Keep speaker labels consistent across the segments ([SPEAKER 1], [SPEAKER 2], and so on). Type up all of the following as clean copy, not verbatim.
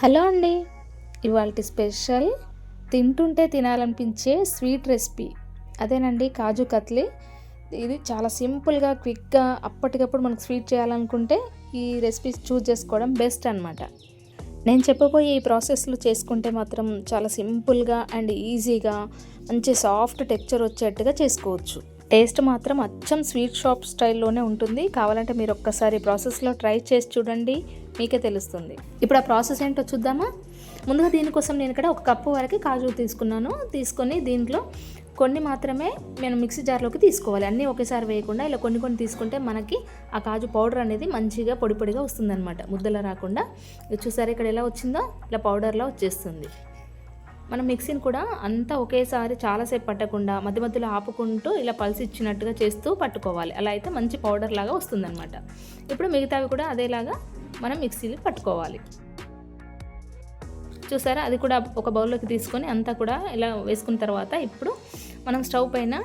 [SPEAKER 1] Hello అండి. ఇవాల్టి special తింటుంటే తినాలనిపించే స్వీట్ రెసిపీ అదేనండి, కాజు కత్లీ. ఇది చాలా సింపుల్గా క్విక్గా అప్పటికప్పుడు మనకు స్వీట్ చేయాలనుకుంటే ఈ రెసిపీ చూస్ చేసుకోవడం బెస్ట్ అనమాట. నేను చెప్పబోయే ఈ ప్రాసెస్లో చేసుకుంటే మాత్రం చాలా సింపుల్గా అండ్ ఈజీగా మంచి సాఫ్ట్ టెక్స్చర్ వచ్చేట్టుగా చేసుకోవచ్చు. టేస్ట్ మాత్రం అచ్చం స్వీట్ షాప్ స్టైల్లోనే ఉంటుంది. కావాలంటే మీరు ఒక్కసారి ప్రాసెస్లో ట్రై చేసి చూడండి, మీకే తెలుస్తుంది. ఇప్పుడు ఆ ప్రాసెస్ ఏంటో చూద్దామా. ముందుగా దీనికోసం నేను ఇక్కడ 1 కప్పు వరకు కాజు తీసుకొని దీంట్లో కొన్ని మాత్రమే నేను మిక్సీ జార్లోకి తీసుకోవాలి. అన్నీ ఒకేసారి వేయకుండా ఇలా కొన్ని తీసుకుంటే మనకి ఆ కాజు పౌడర్ అనేది మంచిగా పొడిగా వస్తుందన్నమాట, ముద్దలా రాకుండా. ఇది చూసారా ఇక్కడ ఎలా వచ్చిందో, ఇలా పౌడర్లా వచ్చేస్తుంది. మనం మిక్సీని కూడా అంతా ఒకేసారి చాలాసేపు పట్టకుండా మధ్య మధ్యలో ఆపుకుంటూ ఇలా పల్స్ ఇచ్చినట్టుగా చేస్తూ పట్టుకోవాలి. అలా అయితే మంచి పౌడర్ లాగా వస్తుందన్నమాట. ఇప్పుడు మిగతావి కూడా అదేలాగా మనం మిక్సీలో పట్టుకోవాలి. చూసారా, అది కూడా ఒక బౌల్లోకి తీసుకొని అంతా కూడా ఇలా వేసుకున్న తర్వాత ఇప్పుడు మనం స్టవ్ పైన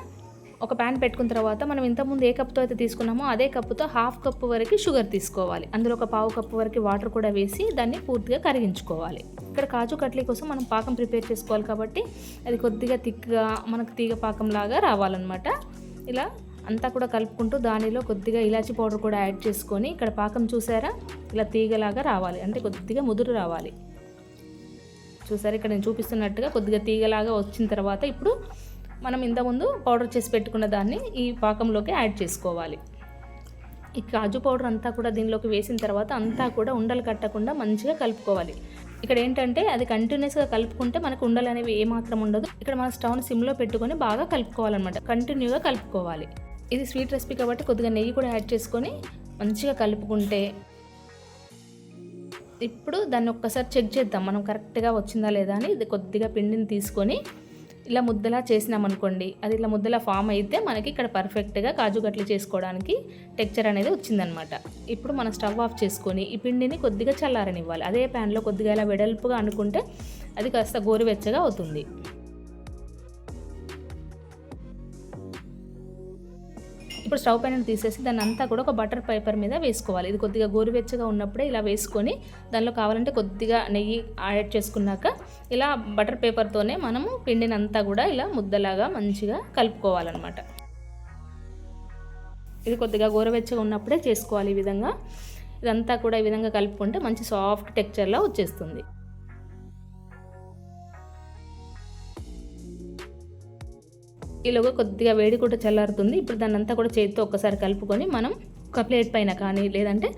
[SPEAKER 1] ఒక ప్యాన్ పెట్టుకున్న తర్వాత మనం ఇంతకుముందు ఏ కప్పుతో అయితే తీసుకున్నామో అదే కప్పుతో 1/2 కప్పు వరకు షుగర్ తీసుకోవాలి. అందులో ఒక 1/4 కప్పు వరకు వాటర్ కూడా వేసి దాన్ని పూర్తిగా కరిగించుకోవాలి. ఇక్కడ కాజు కట్లీ కోసం మనం పాకం ప్రిపేర్ చేసుకోవాలి కాబట్టి అది కొద్దిగా థిక్గా మనకు తీగ పాకం లాగా రావాలన్నమాట. ఇలా అంతా కూడా కలుపుకుంటూ దానిలో కొద్దిగా ఇలాచీ పౌడర్ కూడా యాడ్ చేసుకొని ఇక్కడ పాకం చూసారా ఇలా తీగలాగా రావాలి, అంటే కొద్దిగా ముదురు రావాలి. చూసారా ఇక్కడ నేను చూపిస్తున్నట్టుగా కొద్దిగా తీగలాగా వచ్చిన తర్వాత ఇప్పుడు మనం ఇంతకుముందు పౌడర్ చేసి పెట్టుకున్న దాన్ని ఈ పాకంలోకి యాడ్ చేసుకోవాలి. ఈ కాజు పౌడర్ అంతా కూడా దీనిలోకి వేసిన తర్వాత అంతా కూడా ఉండలు కట్టకుండా మంచిగా కలుపుకోవాలి. ఇక్కడ ఏంటంటే అది కంటిన్యూస్గా కలుపుకుంటే మనకు ఉండలు అనేవి ఏమాత్రం ఉండదు. ఇక్కడ మన స్టవ్ని సిమ్లో పెట్టుకొని బాగా కలుపుకోవాలన్నమాట, కంటిన్యూగా కలుపుకోవాలి. ఇది స్వీట్ రెసిపీ కాబట్టి కొద్దిగా నెయ్యి కూడా యాడ్ చేసుకొని మంచిగా కలుపుకుంటే ఇప్పుడు దాన్ని ఒక్కసారి చెక్ చేద్దాం మనం కరెక్ట్గా వచ్చిందా లేదా అని. ఇది కొద్దిగా పిండిని తీసుకొని ఇలా ముద్దలా చేసినామనుకోండి, అది ఇలా ముద్దలా ఫామ్ అయితే మనకి ఇక్కడ పర్ఫెక్ట్గా కాజు కట్లీ చేసుకోవడానికి టెక్స్చర్ అనేది వచ్చిందనమాట. ఇప్పుడు మనం స్టవ్ ఆఫ్ చేసుకొని ఈ పిండిని కొద్దిగా చల్లారనివ్వాలి. అదే ప్యాన్లో కొద్దిగా ఇలా వెడల్పుగా అనుకుంటే అది కాస్త గోరువెచ్చగా అవుతుంది. ఇప్పుడు స్టవ్ పైన తీసేసి దాన్ని అంతా కూడా ఒక బటర్ పేపర్ మీద వేసుకోవాలి. ఇది కొద్దిగా గోరువెచ్చగా ఉన్నప్పుడే ఇలా వేసుకొని దానిలో కావాలంటే కొద్దిగా నెయ్యి యాడ్ చేసుకున్నాక ఇలా బటర్ పేపర్తోనే మనము పిండిని అంతా కూడా ఇలా ముద్దలాగా మంచిగా కలుపుకోవాలన్నమాట. ఇది కొద్దిగా గోరువెచ్చగా ఉన్నప్పుడే చేసుకోవాలి. ఈ విధంగా ఇదంతా కూడా ఈ విధంగా కలుపుకుంటే మంచి సాఫ్ట్ టెక్స్చర్లా వచ్చేస్తుంది. ఈలోగా కొద్దిగా వేడి కూడా చల్లారుతుంది. ఇప్పుడు దాన్ని అంతా కూడా చేతితో ఒక్కసారి కలుపుకొని మనం ఒక ప్లేట్ పైన కానీ లేదంటే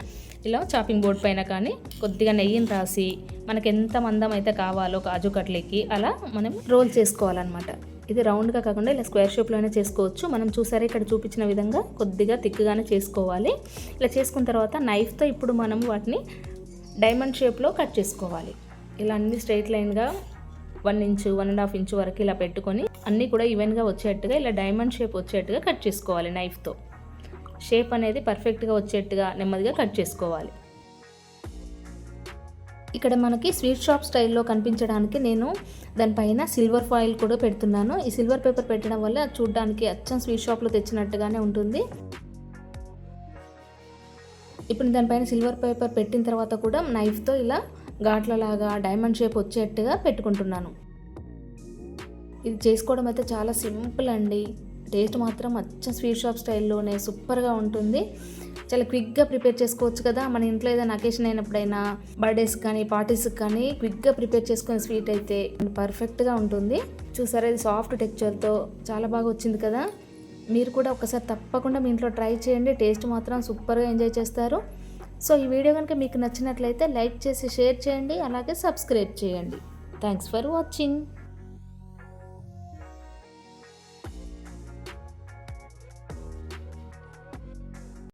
[SPEAKER 1] ఇలా చాపింగ్ బోర్డ్ పైన కానీ కొద్దిగా నెయ్యిని రాసి మనకి ఎంత మందం అయితే కావాలో కాజు కట్లీకి అలా మనం రోల్ చేసుకోవాలన్నమాట. ఇది రౌండ్గా కాకుండా ఇలా స్క్వేర్ షేప్లోనే చేసుకోవచ్చు. మనం చూసారా ఇక్కడ చూపించిన విధంగా కొద్దిగా థిక్గానే చేసుకోవాలి. ఇలా చేసుకున్న తర్వాత నైఫ్తో ఇప్పుడు మనం వాటిని డైమండ్ షేప్లో కట్ చేసుకోవాలి. ఇలా అన్ని స్ట్రైట్ లైన్గా 1 ఇంచు 1.5 ఇంచు వరకు ఇలా పెట్టుకొని అన్నీ కూడా ఈవెన్గా వచ్చేట్టుగా ఇలా డైమండ్ షేప్ వచ్చేట్టుగా కట్ చేసుకోవాలి. నైఫ్తో షేప్ అనేది పర్ఫెక్ట్గా వచ్చేట్టుగా నెమ్మదిగా కట్ చేసుకోవాలి. ఇక్కడ మనకి స్వీట్ షాప్ స్టైల్లో కనిపించడానికి నేను దానిపైన సిల్వర్ ఫాయిల్ కూడా పెడుతున్నాను. ఈ సిల్వర్ పేపర్ పెట్టడం వల్ల చూడడానికి అచ్చం స్వీట్ షాప్లో తెచ్చినట్టుగానే ఉంటుంది. ఇప్పుడు దానిపైన సిల్వర్ పేపర్ పెట్టిన తర్వాత కూడా నైఫ్తో ఇలా ఘాట్లలాగా డైమండ్ షేప్ వచ్చేట్టుగా పెట్టుకుంటున్నాను. ఇది చేసుకోవడం అయితే చాలా సింపుల్ అండి. టేస్ట్ మాత్రం అచ్చం స్వీట్ షాప్ స్టైల్లోనే సూపర్గా ఉంటుంది. చాలా క్విక్గా ప్రిపేర్ చేసుకోవచ్చు కదా. మన ఇంట్లో ఏదైనా అకేషన్ అయినప్పుడైనా బర్త్డేస్కి కానీ పార్టీస్కి కానీ క్విక్గా ప్రిపేర్ చేసుకునే స్వీట్ అయితే పర్ఫెక్ట్గా ఉంటుంది. చూసారా ఇది సాఫ్ట్ టెక్స్చర్తో చాలా బాగా వచ్చింది కదా. మీరు కూడా ఒకసారి తప్పకుండా మీ ఇంట్లో ట్రై చేయండి, టేస్ట్ మాత్రం సూపర్గా ఎంజాయ్ చేస్తారు. సో ఈ వీడియో కనుక మీకు నచ్చినట్లయితే లైక్ చేసి షేర్ చేయండి, అలాగే సబ్స్క్రైబ్ చేయండి. Thanks for watching.